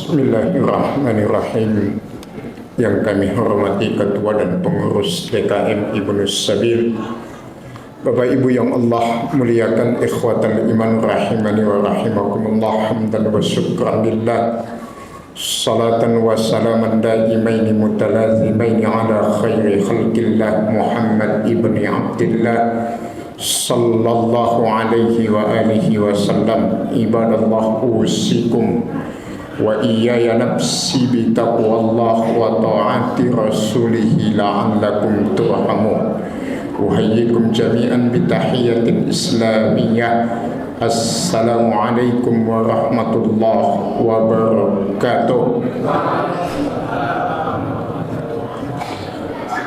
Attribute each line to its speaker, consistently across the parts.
Speaker 1: Bismillahirrahmanirrahim. Yang kami hormati Ketua dan Pengurus DKM Ibnus Sabil, Bapak Ibu yang Allah muliakan, ikhwatal iman rahimani wa rahimakumullah, hamdan wa syukran lillah, salatan wa salaman daimaini mutalazimaini ala khairi khalqillah Muhammad ibni Abdillah sallallahu alaihi wa alihi wa sallam. Ibadallah, usikum wa iyaya nafsi bi taqwallah wa ta'ati rasulih la'allakum turhamun. Uhayyikum jami'an bi tahiyatin islamiyah. Assalamualaikum warahmatullahi wabarakatuh.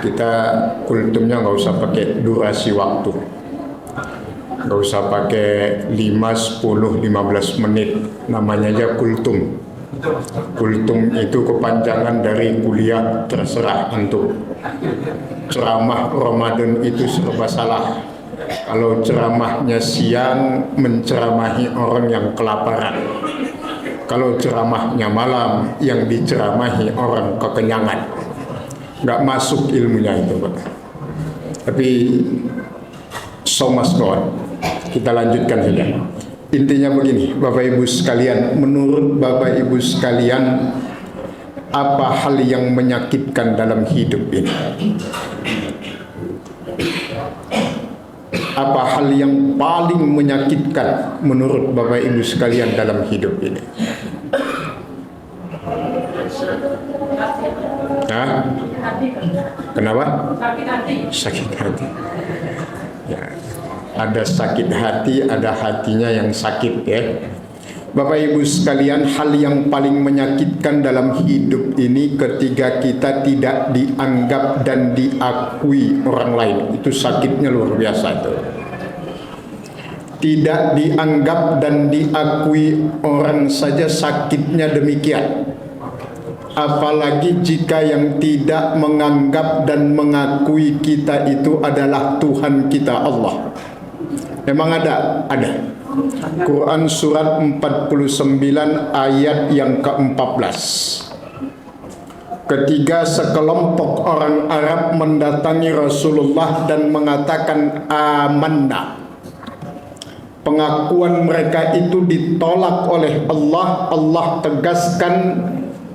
Speaker 1: Kita kultumnya nggak usah pakai durasi waktu, nggak usah pakai 5, 10, 15 menit. Namanya aja kultum. Kultum itu kepanjangan dari kuliah, terserah antum. Ceramah Ramadan itu serba salah. Kalau ceramahnya siang, menceramahi orang yang kelaparan. Kalau ceramahnya malam, yang diceramahi orang kekenyangan. Nggak masuk ilmunya itu, Pak. Tapi so must go on. Kita lanjutkan saja. Intinya begini, Bapak Ibu sekalian, menurut Bapak Ibu sekalian, apa hal yang menyakitkan dalam hidup ini? Apa hal yang paling menyakitkan menurut Bapak Ibu sekalian dalam hidup ini? Hah? Kenapa? Sakit hati. Ya. Ada sakit hati, ada hatinya yang sakit, ya. Bapak Ibu sekalian, hal yang paling menyakitkan dalam hidup ini ketika kita tidak dianggap dan diakui orang lain. Itu sakitnya luar biasa itu. Tidak dianggap dan diakui orang saja sakitnya demikian. Apalagi jika yang tidak menganggap dan mengakui kita itu adalah Tuhan kita, Allah. Memang ada. Quran surat 49 ayat yang ke-14. Ketika sekelompok orang Arab mendatangi Rasulullah dan mengatakan amanna, pengakuan mereka itu ditolak oleh Allah. Allah tegaskan,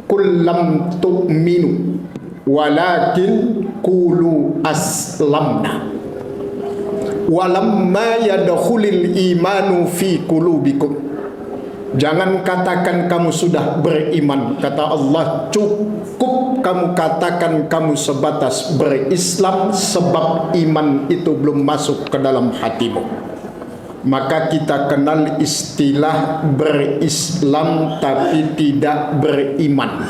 Speaker 1: kullam tu'minu walakin qulu aslamna walamma yadkhulil imanu fi qulubikum. Jangan katakan kamu sudah beriman, kata Allah, cukup kamu katakan kamu sebatas berislam, sebab iman itu belum masuk ke dalam hatimu. Maka kita kenal istilah berislam tapi tidak beriman.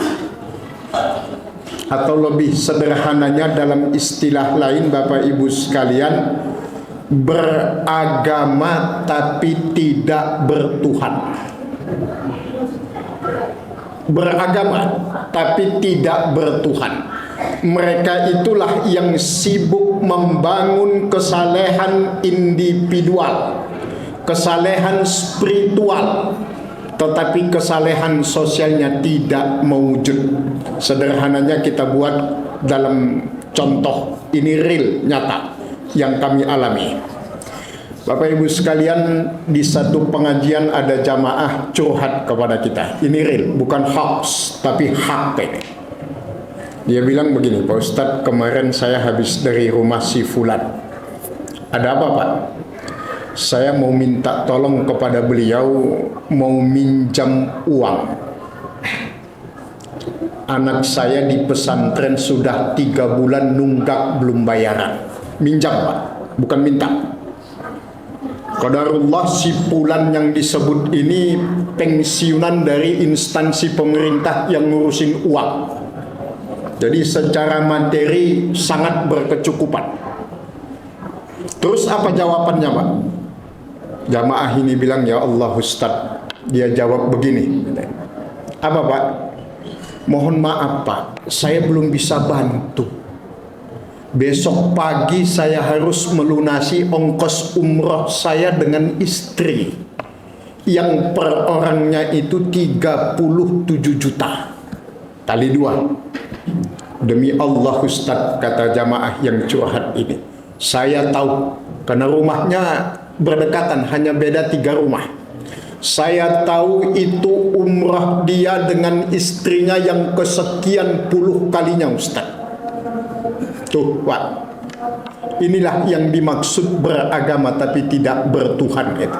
Speaker 1: Atau lebih sederhananya dalam istilah lain, Bapak Ibu sekalian, beragama tapi tidak bertuhan. Beragama tapi tidak bertuhan. Mereka itulah yang sibuk membangun kesalehan individual, kesalehan spiritual, tetapi kesalehan sosialnya tidak mewujud. Sederhananya kita buat dalam contoh, ini real, nyata yang kami alami. Bapak Ibu sekalian, di satu pengajian ada jamaah curhat kepada kita. Ini real, bukan hoax, tapi hak ini. Dia bilang begini, Pak Ustadz, kemarin saya habis dari rumah si Fulan. Ada apa, Pak? Saya mau minta tolong kepada beliau, mau minjam uang. Anak saya di pesantren sudah 3 bulan nunggak belum bayaran. Minjam, Pak, bukan minta. Qadarullah, si Fulan yang disebut ini pensiunan dari instansi pemerintah yang ngurusin uang. Jadi secara materi sangat berkecukupan. Terus apa jawabannya, Pak? Jamaah ini bilang, ya Allah Ustaz. Dia jawab begini. Apa, Pak? Mohon maaf, Pak, saya belum bisa bantu. Besok pagi saya harus melunasi ongkos umroh saya dengan istri. yang per orangnya itu 37 juta kali 2. Demi Allah Ustaz, kata jamaah yang curhat ini, saya tahu karena rumahnya berdekatan, hanya beda 3 rumah. Saya tahu itu umrah dia dengan istrinya yang kesekian puluh kalinya Ustaz. Tuh Pak, inilah yang dimaksud beragama tapi tidak bertuhan itu.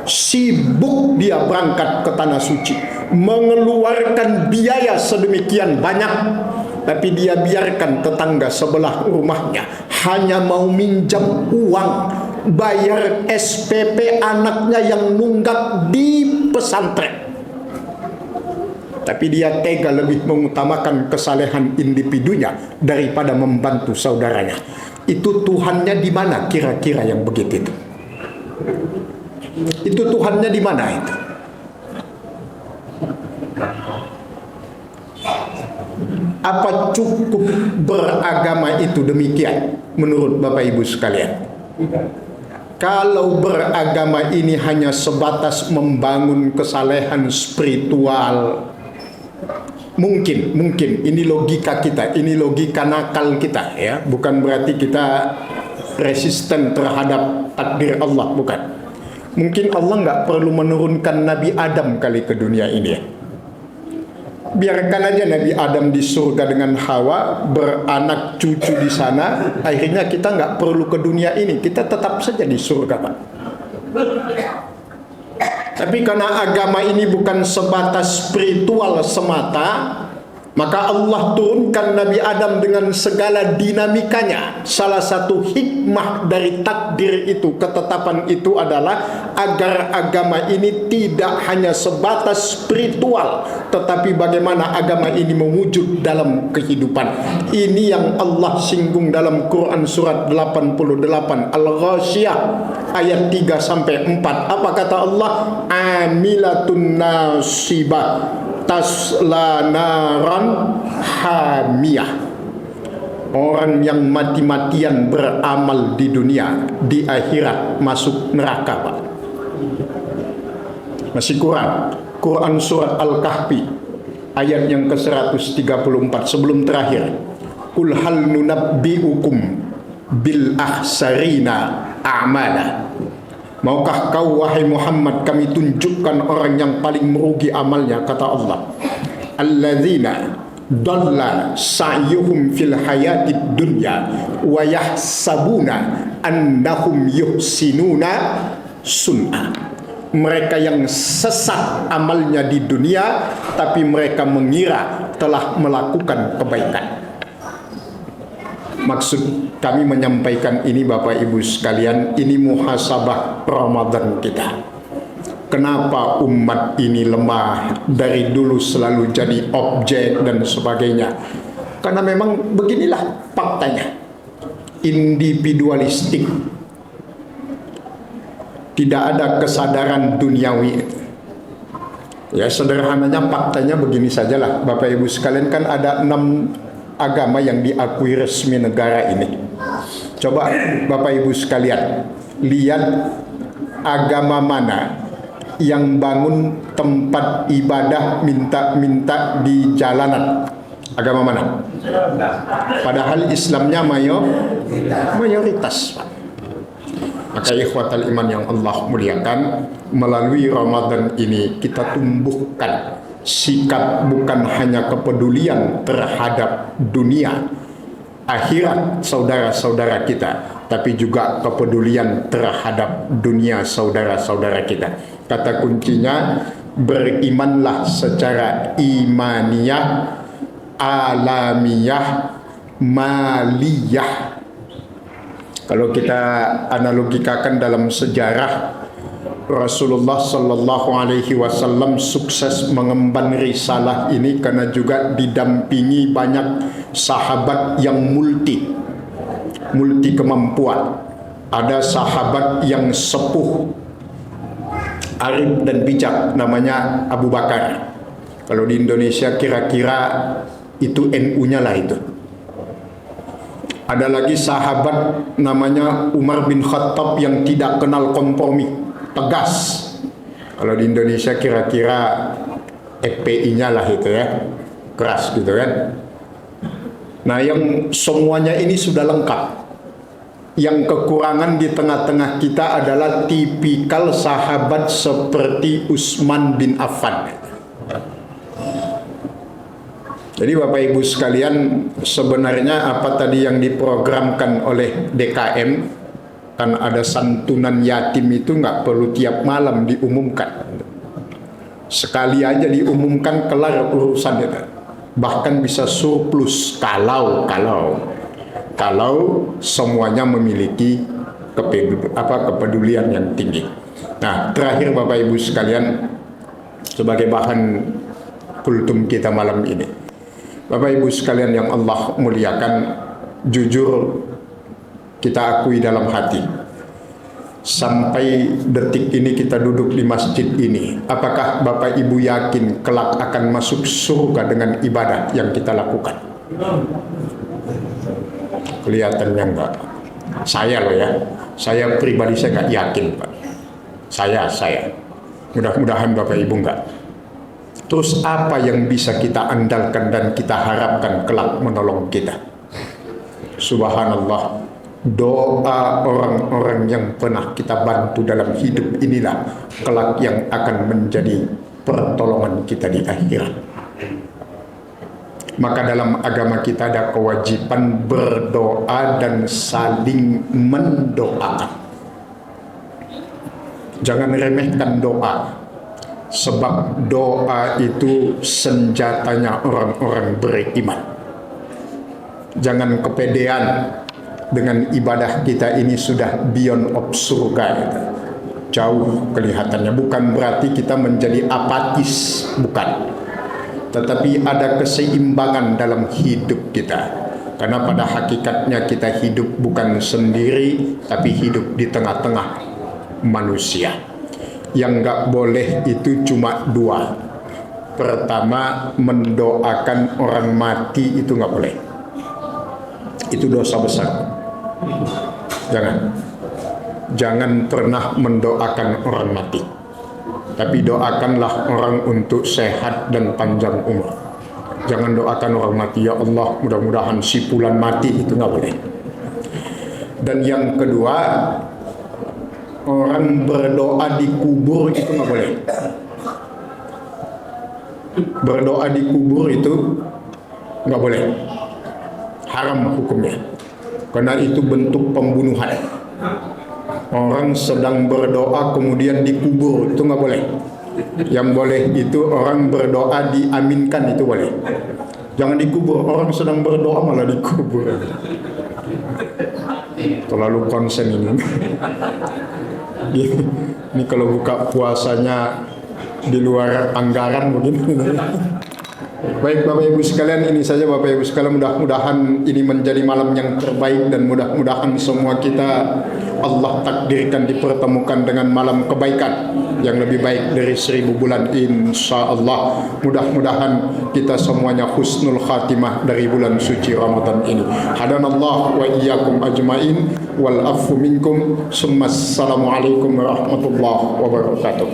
Speaker 1: Sibuk dia berangkat ke tanah suci, mengeluarkan biaya sedemikian banyak, tapi dia biarkan tetangga sebelah rumahnya hanya mau minjam uang, bayar SPP anaknya yang nunggak di pesantren. Tapi dia tega lebih mengutamakan kesalehan individunya daripada membantu saudaranya. Itu Tuhannya di mana kira-kira yang begitu itu? Itu Tuhannya di mana itu? Apa cukup beragama itu demikian menurut Bapak Ibu sekalian? Kalau beragama ini hanya sebatas membangun kesalehan spiritual, mungkin ini logika kita, ini logika nakal kita ya, bukan berarti kita resisten terhadap takdir Allah, bukan. Mungkin Allah nggak perlu menurunkan Nabi Adam kali ke dunia ini ya. Biarkan aja Nabi Adam di surga dengan Hawa, beranak cucu di sana, akhirnya kita nggak perlu ke dunia ini, kita tetap saja di surga Pak. Tapi karena agama ini bukan sebatas spiritual semata, maka Allah turunkan Nabi Adam dengan segala dinamikanya. Salah satu hikmah dari takdir itu, ketetapan itu adalah agar agama ini tidak hanya sebatas spiritual, tetapi bagaimana agama ini mewujud dalam kehidupan. Ini yang Allah singgung dalam Quran surat 88 Al-Ghasyiyah ayat 3 sampai 4. Apa kata Allah? Amilatun nasibah tasla naran hamiyah. Orang yang mati-matian beramal di dunia, di akhirat masuk neraka Pak. Masih kurang. Quran surat Al-Kahfi ayat yang ke-134 sebelum terakhir. Qul hal nunabbi'ukum bil akhsarina a'mala. Maukah kau wahai Muhammad kami tunjukkan orang yang paling merugi amalnya, kata Allah. Alladzina dalla sa'yuhum fil hayatid dunya wa yahsabuna annahum yuhsinuna sun'a. Mereka yang sesat amalnya di dunia tapi mereka mengira telah melakukan kebaikan. Maksud kami menyampaikan ini Bapak Ibu sekalian, ini muhasabah Ramadan kita. Kenapa umat ini lemah, dari dulu selalu jadi objek dan sebagainya? Karena memang beginilah faktanya. Individualistik. Tidak ada kesadaran duniawi. Ya sederhananya faktanya begini sajalah Bapak Ibu sekalian, kan ada 6 agama yang diakui resmi negara ini. Coba Bapak Ibu sekalian lihat agama mana yang bangun tempat ibadah minta-minta di jalanan. Agama mana? Padahal Islamnya mayoritas. Maka ikhwatal iman yang Allah muliakan, melalui Ramadan ini kita tumbuhkan sikap bukan hanya kepedulian terhadap dunia akhirat saudara-saudara kita, tapi juga kepedulian terhadap dunia saudara-saudara kita. Kata kuncinya, berimanlah secara imaniyah, alamiyah, maliyah. Kalau kita analogikakan dalam sejarah, Rasulullah Sallallahu Alaihi Wasallam sukses mengemban risalah ini karena juga didampingi banyak sahabat yang multi kemampuan. Ada sahabat yang sepuh, arif dan bijak, namanya Abu Bakar. Kalau di Indonesia kira-kira itu NU-nya lah itu. Ada lagi sahabat namanya Umar bin Khattab yang tidak kenal kompromi, tegas. Kalau di Indonesia kira-kira FPI-nya lah itu ya, keras gitu kan. Nah, yang semuanya ini sudah lengkap. Yang kekurangan di tengah-tengah kita adalah tipikal sahabat seperti Utsman bin Affan. Jadi Bapak Ibu sekalian, sebenarnya apa tadi yang diprogramkan oleh DKM, kan ada santunan yatim itu nggak perlu tiap malam diumumkan. Sekali aja diumumkan kelar urusan itu. Bahkan bisa surplus kalau semuanya memiliki kepedulian yang tinggi. Nah, terakhir Bapak Ibu sekalian, sebagai bahan kultum kita malam ini, Bapak Ibu sekalian yang Allah muliakan, jujur kita akui dalam hati, sampai detik ini kita duduk di masjid ini, apakah Bapak Ibu yakin kelak akan masuk surga dengan ibadah yang kita lakukan? Kelihatannya enggak. Saya loh ya, saya pribadi saya enggak yakin Pak. Saya mudah-mudahan Bapak Ibu enggak. Terus apa yang bisa kita andalkan dan kita harapkan kelak menolong kita? Subhanallah, doa orang-orang yang pernah kita bantu dalam hidup inilah kelak yang akan menjadi pertolongan kita di akhirat. Maka dalam agama kita ada kewajiban berdoa dan saling mendoakan. Jangan remehkan doa, sebab doa itu senjatanya orang-orang beriman. Jangan kepedean dengan ibadah kita ini sudah beyond of surga. Jauh kelihatannya, bukan berarti kita menjadi apatis, bukan. Tetapi ada keseimbangan dalam hidup kita. Karena pada hakikatnya kita hidup bukan sendiri, tapi hidup di tengah-tengah manusia. Yang enggak boleh itu cuma dua. Pertama, mendoakan orang mati itu enggak boleh. Itu dosa besar. Jangan pernah mendoakan orang mati. Tapi doakanlah orang untuk sehat dan panjang umur. Jangan doakan orang mati, ya Allah mudah-mudahan si fulan mati, itu nggak boleh. Dan yang kedua, orang berdoa di kubur itu nggak boleh. Berdoa di kubur itu nggak boleh. Haram hukumnya. Karena itu bentuk pembunuhan. Orang sedang berdoa kemudian dikubur, itu nggak boleh. Yang boleh itu orang berdoa diaminkan, itu boleh. Jangan dikubur, orang sedang berdoa malah dikubur. Terlalu konsen ini. Ini kalau buka puasanya di luar anggaran mungkin. Baik Bapak Ibu sekalian, ini saja Bapak Ibu sekalian, mudah-mudahan ini menjadi malam yang terbaik dan mudah-mudahan semua kita Allah takdirkan dipertemukan dengan malam kebaikan yang lebih baik dari 1000 bulan insya Allah. Mudah-mudahan kita semuanya husnul khatimah dari bulan suci Ramadan ini. Hadanallah wa iyyakum ajmain wal afu minkum. Assalamualaikum warahmatullahi wabarakatuh.